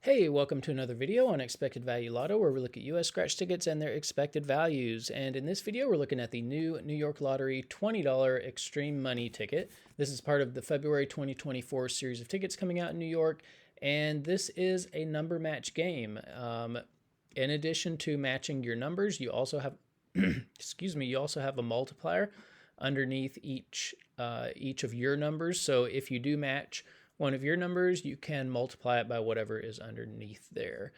Hey, welcome to another video on Expected Value Lotto, where we look at US scratch tickets and their expected values. And in this video, we're looking at the new New York Lottery $20 Extreme Money ticket. This is part of the February 2024 series of tickets coming out in New York. And this is a number match game. In addition to matching your numbers, you also have, you also have a multiplier underneath each of your numbers. So if you do match one of your numbers, you can multiply it by whatever is underneath there.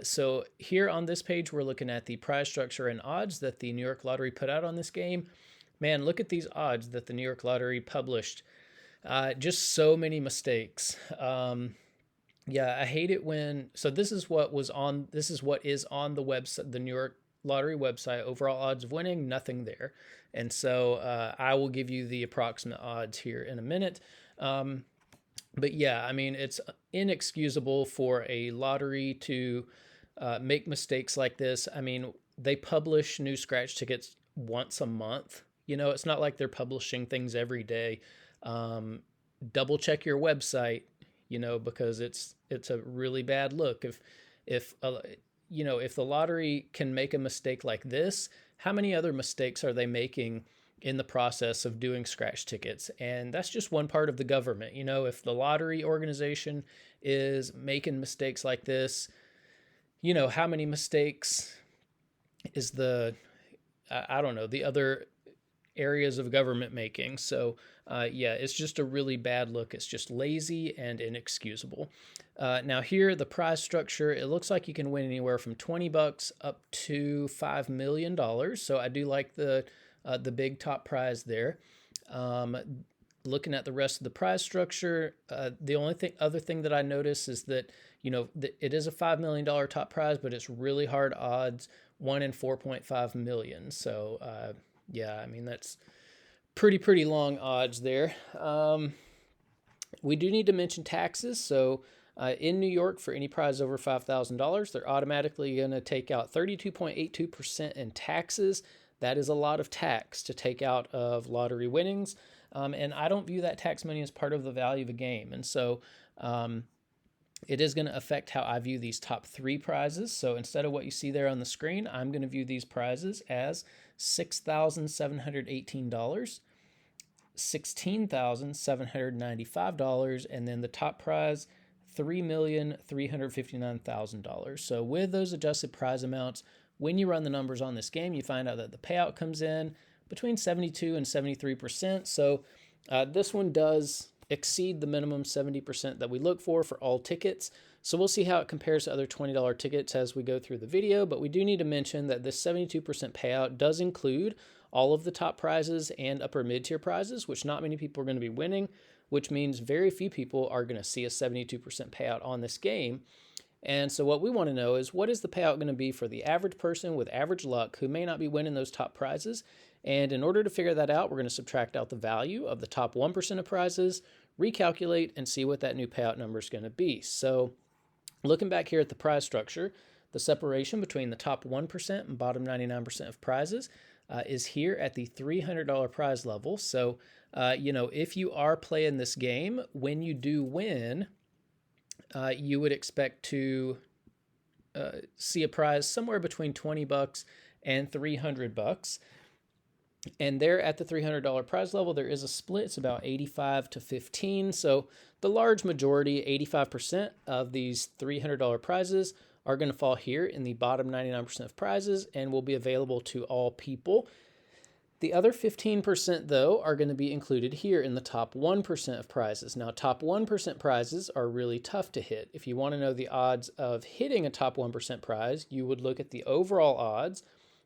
So here on this page, we're looking at the prize structure and odds that the New York Lottery put out on this game. Man, look at these odds that the New York Lottery published. Just so many mistakes. Yeah, I hate it when, so this is what is on the website, the New York Lottery website. Overall odds of winning, nothing there. And so I will give you the approximate odds here in a minute. But yeah, I mean, it's inexcusable for a lottery to make mistakes like this. I mean, they publish new scratch tickets once a month. You know, it's not like they're publishing things every day. Double check your website, you know, because it's a really bad look. If the lottery can make a mistake like this, how many other mistakes are they making in the process of doing scratch tickets? And that's just one part of the government. You know, if the lottery organization is making mistakes like this, you know, how many mistakes is the other areas of government making? So yeah, it's just a really bad look. It's just lazy and inexcusable. Now here, the prize structure, it looks like you can win anywhere from $20 up to $5 million. So I do like the big top prize there. Looking at the rest of the prize structure, the only other thing that I notice is that, you know, it is a $5 million top prize, but it's really hard odds, 1 in 4.5 million. So yeah, I mean, that's pretty long odds there. We do need to mention taxes. So in New York, for any prize over $5,000, they're automatically going to take out 32.82% in taxes. That is a lot of tax to take out of lottery winnings. And I don't view that tax money as part of the value of a game. And so it is going to affect how I view these top three prizes. So instead of what you see there on the screen, I'm going to view these prizes as $6,718, $16,795, and then the top prize, $3,359,000. So with those adjusted prize amounts, when you run the numbers on this game, you find out that the payout comes in between 72 and 73%. So this one does exceed the minimum 70% that we look for all tickets. So we'll see how it compares to other $20 tickets as we go through the video. But we do need to mention that this 72% payout does include all of the top prizes and upper mid-tier prizes, which not many people are going to be winning, which means very few people are going to see a 72% payout on this game. And so what we want to know is, what is the payout going to be for the average person with average luck who may not be winning those top prizes? And in order to figure that out, we're going to subtract out the value of the top 1% of prizes, recalculate, and see what that new payout number is going to be. So looking back here at the prize structure, the separation between the top 1% and bottom 99% of prizes is here at the $300 prize level. So, you know, if you are playing this game, when you do win, you would expect to see a prize somewhere between $20 and $300. And there at the $300 prize level, there is a split. It's about 85 to 15. So the large majority, 85% of these $300 prizes are going to fall here in the bottom 99% of prizes and will be available to all people. The other 15%, though, are going to be included here in the top 1% of prizes. Now, top 1% prizes are really tough to hit. If you want to know the odds of hitting a top 1% prize, you would look at the overall odds,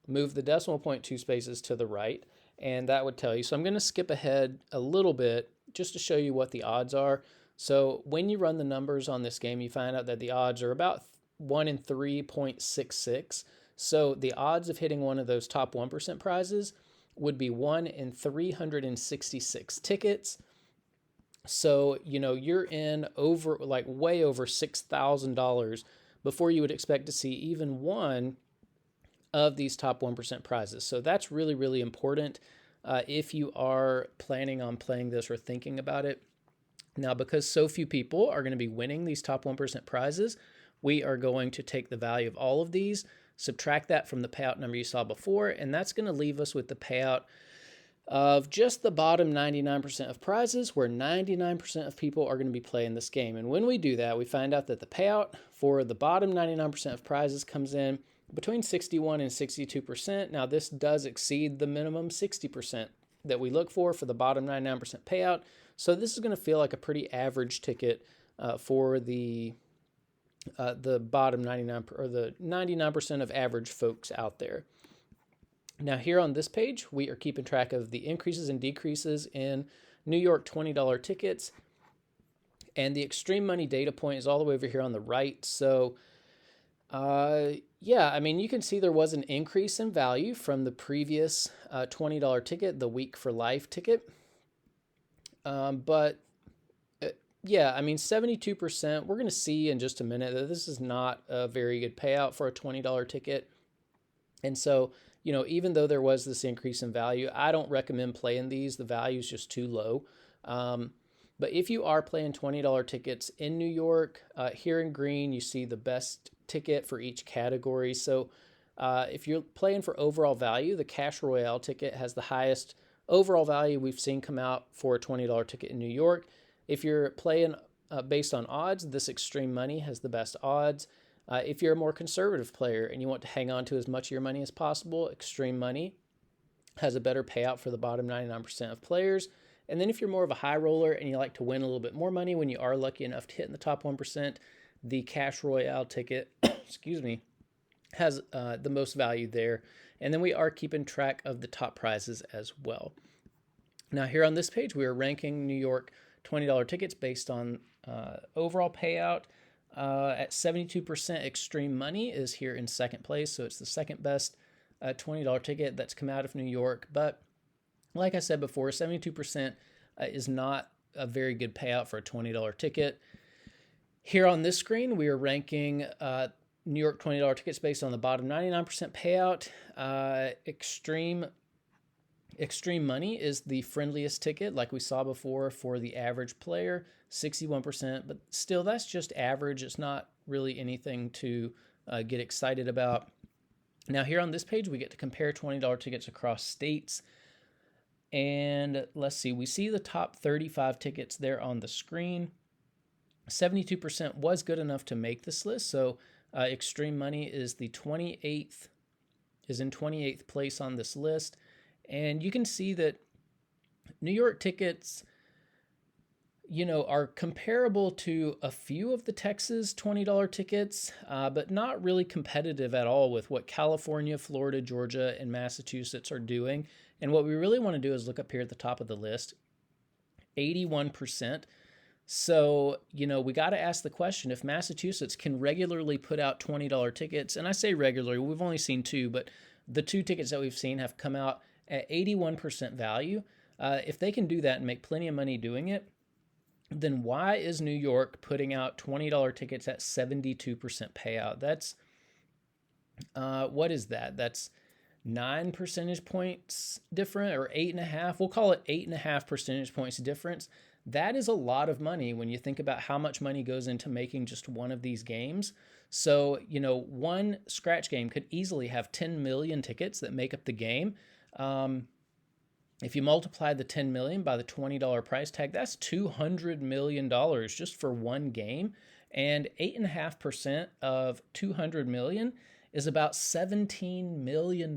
move the decimal point 2 spaces to the right, and that would tell you. So I'm going to skip ahead a little bit just to show you what the odds are. So when you run the numbers on this game, you find out that the odds are about 1 in 3.66. So the odds of hitting one of those top 1% prizes would be 1 in 366 tickets. So, you know, you're in over, like, way over $6,000 before you would expect to see even one of these top 1% prizes. So that's really important if you are planning on playing this or thinking about it. Now, because so few people are going to be winning these top 1% prizes, we are going to take the value of all of these, subtract that from the payout number you saw before, and that's going to leave us with the payout of just the bottom 99% of prizes, where 99% of people are going to be playing this game. And when we do that, we find out that the payout for the bottom 99% of prizes comes in between 61 and 62%. Now, this does exceed the minimum 60% that we look for the bottom 99% payout. So this is going to feel like a pretty average ticket for the bottom 99 or the 99% of average folks out there. Now here on this page, we are keeping track of the increases and decreases in New York $20 tickets. And the Xtreme Money data point is all the way over here on the right. So yeah, I mean, you can see there was an increase in value from the previous $20 ticket, the Week for Life ticket. But yeah, I mean, 72%, we're going to see in just a minute that this is not a very good payout for a $20 ticket. And so, you know, even though there was this increase in value, I don't recommend playing these. The value is just too low. But if you are playing $20 tickets in New York, here in green, you see the best ticket for each category. So if you're playing for overall value, the Cash Royale ticket has the highest overall value we've seen come out for a $20 ticket in New York. If you're playing based on odds, this Xtreme Money has the best odds. If you're a more conservative player and you want to hang on to as much of your money as possible, Xtreme Money has a better payout for the bottom 99% of players. And then if you're more of a high roller and you like to win a little bit more money when you are lucky enough to hit in the top 1%, the Cash Royale ticket, excuse me, has the most value there. And then we are keeping track of the top prizes as well. Now here on this page, we are ranking New York $20 tickets based on overall payout. At 72%, Xtreme Money is here in second place, so it's the second best $20 ticket that's come out of New York. But like I said before, 72% is not a very good payout for a $20 ticket. Here on this screen, we are ranking New York $20 tickets based on the bottom 99% payout. Xtreme Money is the friendliest ticket, like we saw before, for the average player, 61%, but still that's just average. It's not really anything to get excited about. Now here on this page, we get to compare $20 tickets across states. And let's see, we see the top 35 tickets there on the screen. 72% was good enough to make this list. So Xtreme Money is in 28th place on this list. And you can see that New York tickets, you know, are comparable to a few of the Texas $20 tickets, but not really competitive at all with what California, Florida, Georgia, and Massachusetts are doing. And what we really want to do is look up here at the top of the list, 81%. So, you know, we got to ask the question, if Massachusetts can regularly put out $20 tickets, and I say regularly, we've only seen two, but the two tickets that we've seen have come out at 81% value. If they can do that and make plenty of money doing it, then why is New York putting out $20 tickets at 72% payout? That's, what is that? That's 9 percentage points different, or 8.5. We'll call it 8.5 percentage points difference. That is a lot of money when you think about how much money goes into making just one of these games. So, you know, one scratch game could easily have 10 million tickets that make up the game. If you multiply the 10 million by the $20 price tag, that's $200 million just for one game. And 8.5% of 200 million is about $17 million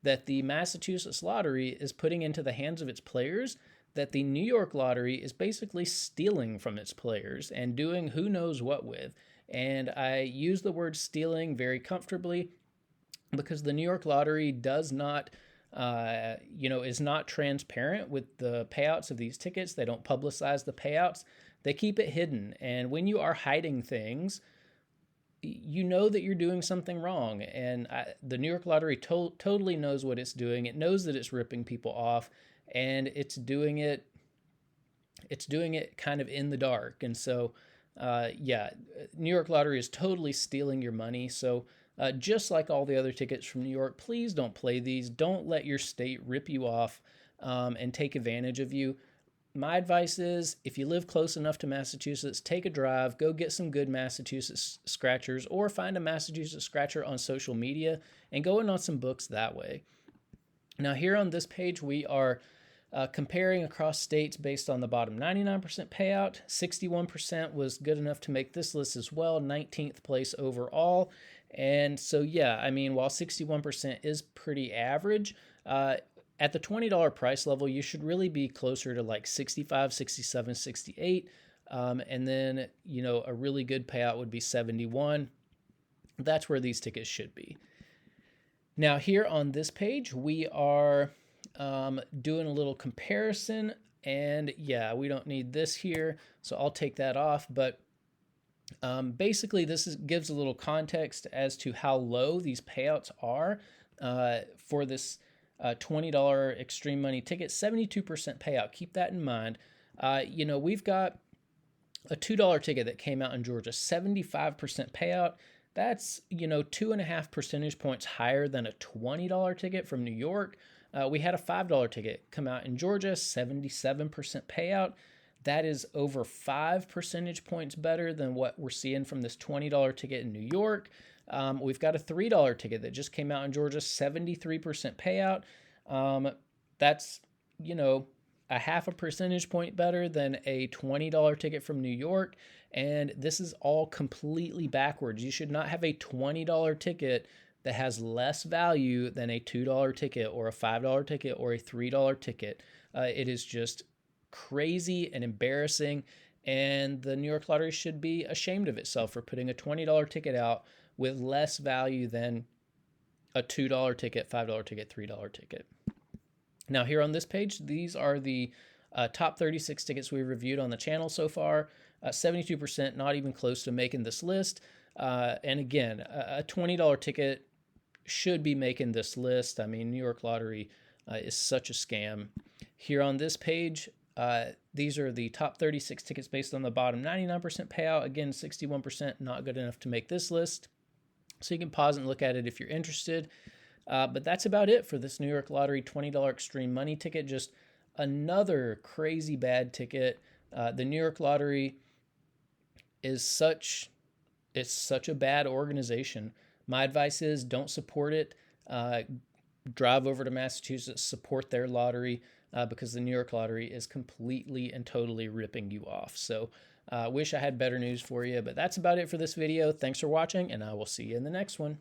that the Massachusetts lottery is putting into the hands of its players, that the New York lottery is basically stealing from its players and doing who knows what with. And I use the word stealing very comfortably because the New York lottery does not, is not transparent with the payouts of these tickets. They don't publicize the payouts. They keep it hidden. And when you are hiding things, you know that you're doing something wrong. And the New York lottery totally knows what it's doing. It knows that it's ripping people off, and it's doing it kind of in the dark. And so, New York lottery is totally stealing your money. So just like all the other tickets from New York, please don't play these. Don't let your state rip you off and take advantage of you. my advice is if you live close enough to Massachusetts, take a drive, go get some good Massachusetts scratchers, or find a Massachusetts scratcher on social media and go in on some books that way. Now, here on this page, we are comparing across states based on the bottom 99% payout. 61% was good enough to make this list as well, 19th place overall. And so, yeah, I mean, while 61% is pretty average, at the $20 price level, you should really be closer to like 65, 67, 68. And then, you know, a really good payout would be 71. That's where these tickets should be. Now, here on this page, we are doing a little comparison. And yeah, we don't need this here, so I'll take that off. But basically, gives a little context as to how low these payouts are for this $20 Xtreme Money ticket. 72% payout. Keep that in mind. You know, we've got a $2 ticket that came out in Georgia, 75% payout. That's, you know, 2.5 percentage points higher than a $20 ticket from New York. We had a $5 ticket come out in Georgia, 77% payout. That is over 5 percentage points better than what we're seeing from this $20 ticket in New York. We've got a $3 ticket that just came out in Georgia, 73% payout. That's, you know, a 0.5 percentage point better than a $20 ticket from New York. And this is all completely backwards. You should not have a $20 ticket that has less value than a $2 ticket or a $5 ticket or a $3 ticket. It is just crazy and embarrassing. And the New York Lottery should be ashamed of itself for putting a $20 ticket out with less value than a $2 ticket, $5 ticket, $3 ticket. Now, here on this page, these are the top 36 tickets we reviewed on the channel so far. 72%, not even close to making this list. And again, a $20 ticket should be making this list. I mean, New York Lottery is such a scam. Here on this page, these are the top 36 tickets based on the bottom 99% payout. Again, 61%, not good enough to make this list. So you can pause and look at it if you're interested. But that's about it for this New York Lottery $20 Xtreme Money ticket. Just another crazy bad ticket. The New York Lottery is such a bad organization. My advice is don't support it. Drive over to Massachusetts, support their lottery because the New York Lottery is completely and totally ripping you off. So wish I had better news for you, but that's about it for this video. Thanks for watching, and I will see you in the next one.